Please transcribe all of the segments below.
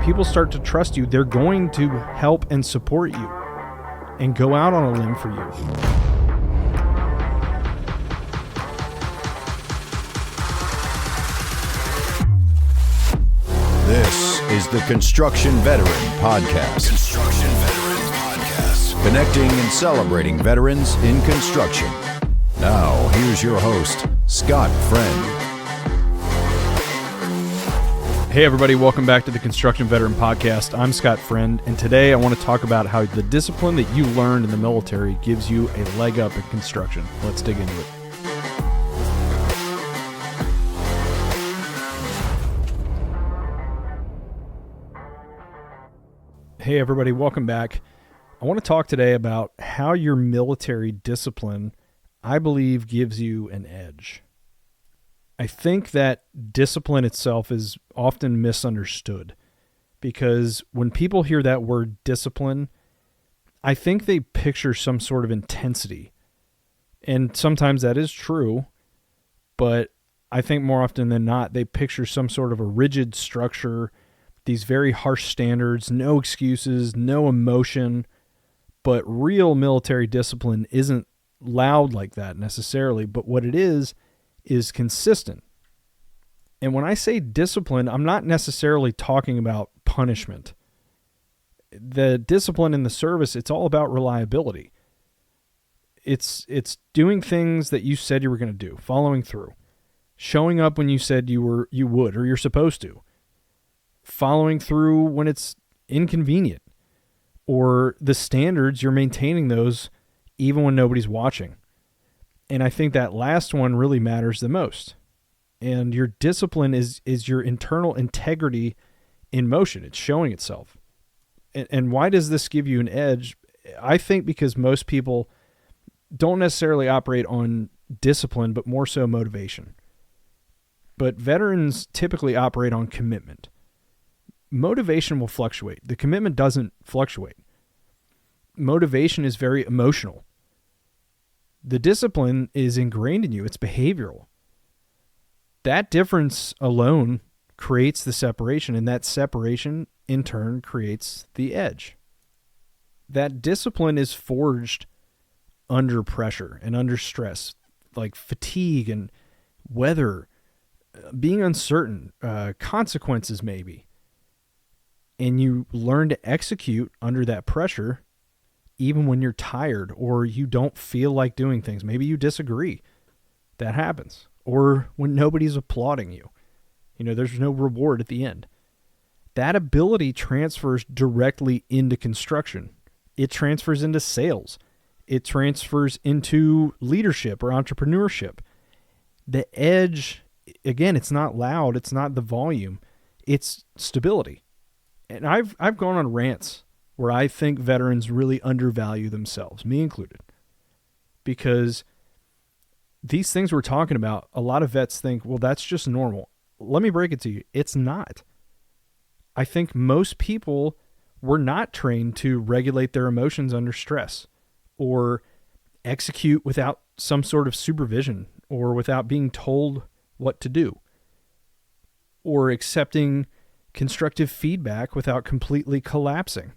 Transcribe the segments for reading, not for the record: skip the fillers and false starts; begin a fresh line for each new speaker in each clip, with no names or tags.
people start to trust you, they're going to help and support you and go out on a limb for you.
This is the Construction Veteran Podcast.
Construction Veterans Podcast.
Connecting and celebrating veterans in construction. Now, here's your host, Scott Friend.
Hey everybody, welcome back to the Construction Veteran Podcast. I'm Scott Friend, and today I want to talk about how the discipline that you learned in the military gives you a leg up in construction. Let's dig into it. Hey everybody, welcome back. I want to talk today about how your military discipline, I believe, gives you an edge. I think that discipline itself is often misunderstood because when people hear that word discipline, I think they picture some sort of intensity. And sometimes that is true, but I think more often than not, they picture some sort of a rigid structure, these very harsh standards, no excuses, no emotion. But real military discipline isn't loud like that necessarily, but what it is consistent. And when I say discipline, I'm not necessarily talking about punishment. The discipline in the service, it's all about reliability. It's doing things that you said you were going to do, following through, showing up when you said you would or you're supposed to, following through when it's inconvenient, or the standards, you're maintaining those even when nobody's watching. And I think that last one really matters the most. And your discipline is your internal integrity in motion. It's showing itself. And why does this give you an edge? I think because most people don't necessarily operate on discipline, but more so motivation. But veterans typically operate on commitment. Motivation will fluctuate. The commitment doesn't fluctuate. Motivation is very emotional. The discipline is ingrained in you. It's behavioral. That difference alone creates the separation, and that separation in turn creates the edge. That discipline is forged under pressure and under stress, like fatigue and weather, being uncertain, consequences maybe. And you learn to execute under that pressure even when you're tired or you don't feel like doing things. Maybe you disagree. That happens. Or when nobody's applauding you. There's no reward at the end. That ability transfers directly into construction. It transfers into sales. It transfers into leadership or entrepreneurship. The edge, again, it's not loud. It's not the volume. It's stability. And I've gone on rants where I think veterans really undervalue themselves, me included, because these things we're talking about, a lot of vets think, well, that's just normal. Let me break it to you. It's not. I think most people were not trained to regulate their emotions under stress or execute without some sort of supervision or without being told what to do or accepting constructive feedback without completely collapsing,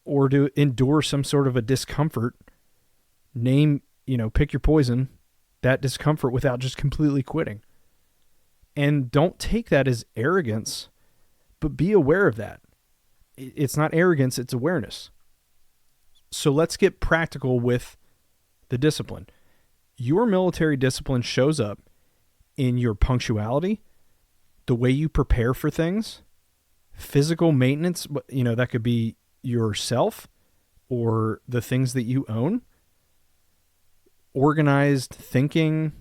or to endure some sort of a discomfort, pick your poison, that discomfort without just completely quitting. And don't take that as arrogance, but be aware of that. It's not arrogance, it's awareness. So let's get practical with the discipline. Your military discipline shows up in your punctuality, the way you prepare for things, physical maintenance, that could be yourself or the things that you own, organized thinking,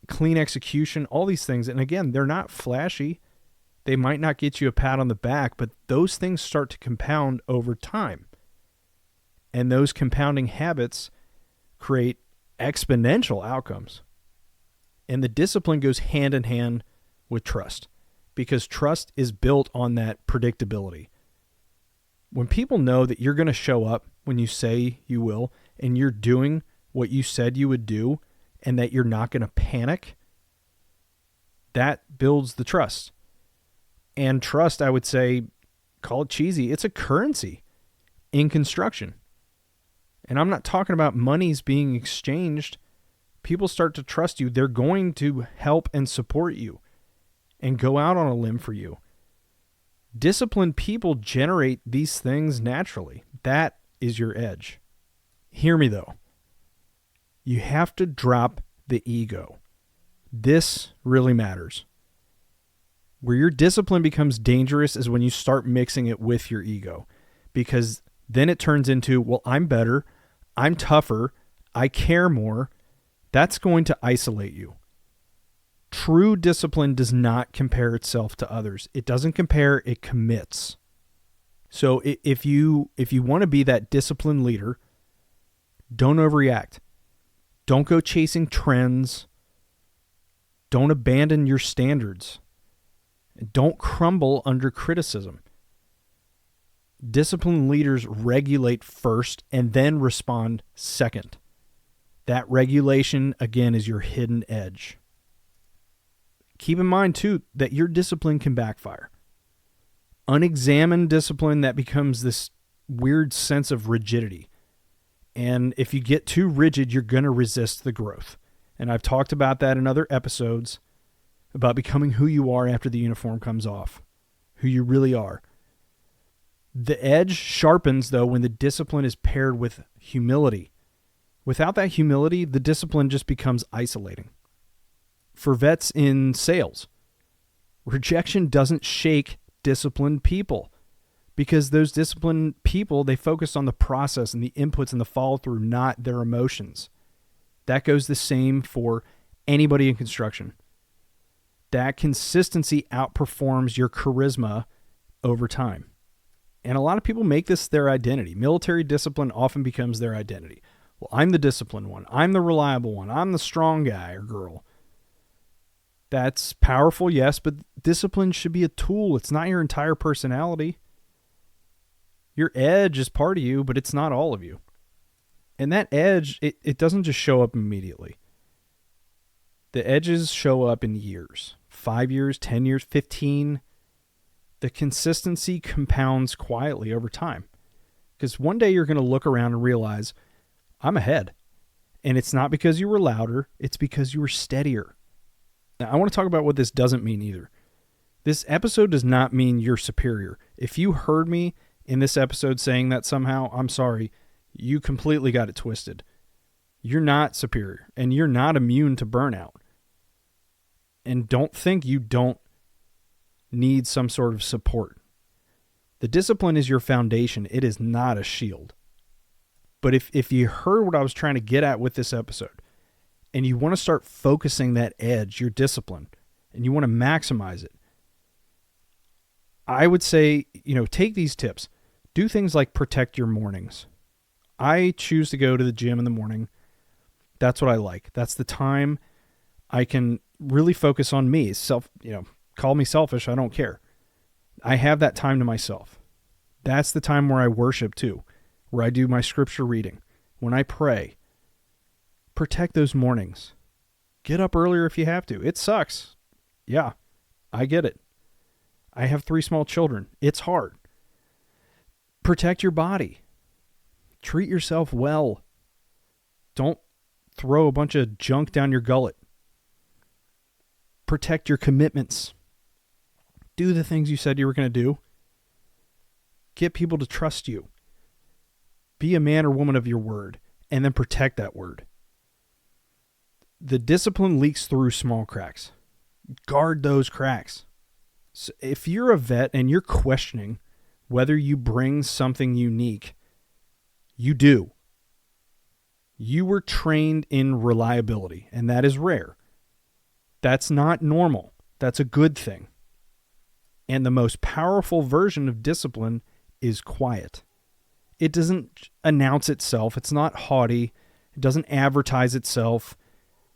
clean execution, all these things. And again, they're not flashy. They might not get you a pat on the back, but those things start to compound over time. And those compounding habits create exponential outcomes. And the discipline goes hand in hand with trust, because trust is built on that predictability. When people know that you're going to show up when you say you will, and you're doing what you said you would do, and that you're not going to panic, that builds the trust. And trust, I would say, call it cheesy, it's a currency in construction. And I'm not talking about monies being exchanged. People start to trust you. They're going to help and support you and go out on a limb for you. Disciplined people generate these things naturally. That is your edge. Hear me though. You have to drop the ego. This really matters. Where your discipline becomes dangerous is when you start mixing it with your ego, because then it turns into, well, I'm better, I'm tougher, I care more. That's going to isolate you. True discipline does not compare itself to others. It doesn't compare, it commits. So if you want to be that disciplined leader, don't overreact. Don't go chasing trends. Don't abandon your standards. Don't crumble under criticism. Disciplined leaders regulate first and then respond second. That regulation, again, is your hidden edge. Keep in mind, too, that your discipline can backfire. Unexamined discipline, that becomes this weird sense of rigidity. And if you get too rigid, you're going to resist the growth. And I've talked about that in other episodes, about becoming who you are after the uniform comes off, who you really are. The edge sharpens, though, when the discipline is paired with humility. Without that humility, the discipline just becomes isolating. For vets in sales, rejection doesn't shake disciplined people, because those disciplined people, they focus on the process and the inputs and the follow-through, not their emotions. That goes the same for anybody in construction. That consistency outperforms your charisma over time. And a lot of people make this their identity. Military discipline often becomes their identity. Well, I'm the disciplined one. I'm the reliable one. I'm the strong guy or girl. That's powerful, yes, but discipline should be a tool. It's not your entire personality. Your edge is part of you, but it's not all of you. And that edge, it doesn't just show up immediately. The edges show up in years. 5 years, 10 years, 15. The consistency compounds quietly over time. Because one day you're going to look around and realize, I'm ahead. And it's not because you were louder, it's because you were steadier. Now, I want to talk about what this doesn't mean either. This episode does not mean you're superior. If you heard me in this episode saying that somehow, I'm sorry, you completely got it twisted. You're not superior, and you're not immune to burnout. And don't think you don't need some sort of support. The discipline is your foundation. It is not a shield. But if you heard what I was trying to get at with this episode, and you want to start focusing that edge, your discipline, and you want to maximize it, I would say, take these tips. Do things like protect your mornings. I choose to go to the gym in the morning. That's what I like. That's the time I can really focus on me. Call me selfish. I don't care. I have that time to myself. That's the time where I worship too, where I do my scripture reading, when I pray. Protect those mornings. Get up earlier if you have to. It sucks. Yeah, I get it. I have 3 small children. It's hard. Protect your body. Treat yourself well. Don't throw a bunch of junk down your gullet. Protect your commitments. Do the things you said you were going to do. Get people to trust you. Be a man or woman of your word, and then protect that word. The discipline leaks through small cracks. Guard those cracks. So if you're a vet and you're questioning whether you bring something unique, you do. You were trained in reliability, and that is rare. That's not normal. That's a good thing. And the most powerful version of discipline is quiet. It doesn't announce itself. It's not haughty. It doesn't advertise itself.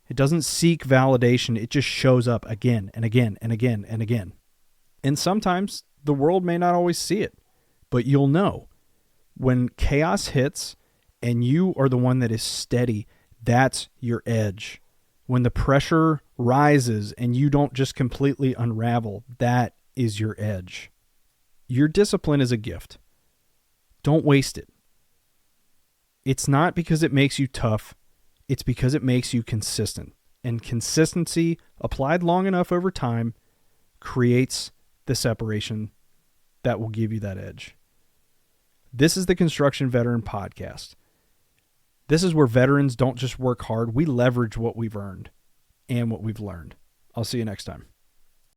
It doesn't seek validation. It just shows up again and again and again and again. And sometimes the world may not always see it, but you'll know. When chaos hits and you are the one that is steady, that's your edge. When the pressure rises and you don't just completely unravel, that is your edge. Your discipline is a gift. Don't waste it. It's not because it makes you tough. It's because it makes you consistent. And consistency, applied long enough over time, creates the separation that will give you that edge. This is the Construction Veteran Podcast. This is where veterans don't just work hard. We leverage what we've earned and what we've learned. I'll see you next time.